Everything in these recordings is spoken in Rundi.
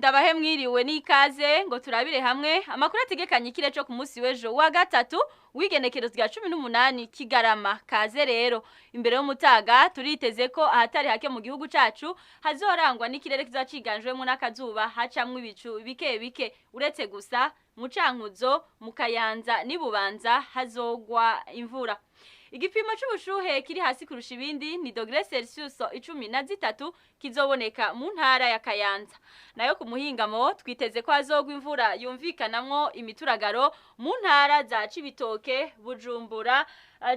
ndabahe mwiriwe n'ikaze ngo turabire hamwe amakuru ategekanye ikire cyo ku munsi w'ejo wa gatatu w'igenekerezo rya 18 Kigarama. Kaze rero imbere y'umutaga turiteze ko ahatari hake mu gihugu cacu hazorangwa n'ikirere kizaciganjwemo n'akazuba hacamwe ibicu bike bike, uretse gusa mu Cankuzo, mu Kayanza n'ibubanza hazogwa imvura. Igipimo c'ubushuhe kiri hasi kurusha ibindi ni °C 13 kizoboneka mu ntara ya Kayanza. Nayo ku muhingamo twiteze ko hazogwa imvura yumvikanamwo imituragaro mu ntara za Cibitoke, Bujumbura,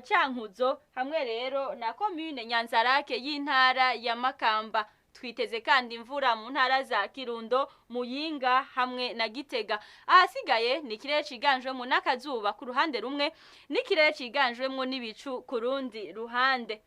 Cankuzo hamwe rero na commune Nyanzarake y'intara ya Makamba. Twiteze kandi imvura mu ntara za Kirundo, Muyinga hamwe na Gitega. Ahasigaye ni ikirere ciganjwemo n'akazuba ku ruhande rumwe n'ikirere ciganjwemo n'ibicu ku rundi ruhande.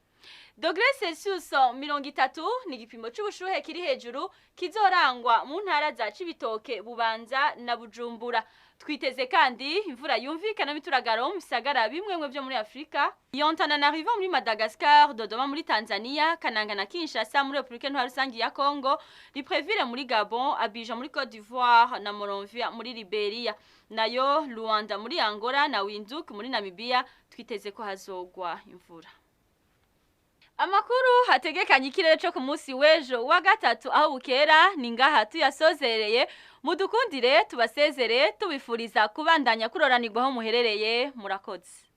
°C 30 ni igipimo c'ubushuhe kiri hejuru kizorangwa mu ntara za Cibitoke, Bubanza na Bujumbura. Twiteze kandi imvura yumvikana mituragaro mu bisagara bimwe byo muri Afrika, Antananarivo muri Madagascar, Dodoma muri Tanzania, Kananga na Kinshasa muri Republika Rusangi ya Congo, Libreville muri Gabon, Abidjan muri Côte d'Ivoire na Monrovia muri Liberia. Nayo Luanda muri Angola na Windhoek muri Namibia twiteze ko hazogwa imvura. Amakuru hategekanye ikirere cyo ku munsi w'ejo wa gatatu aho bukera ni ngaha tuyasozereye. Mudukundire tubasezere tubifuriza kubandanya kuroranirwaho muherereye. Murakoze.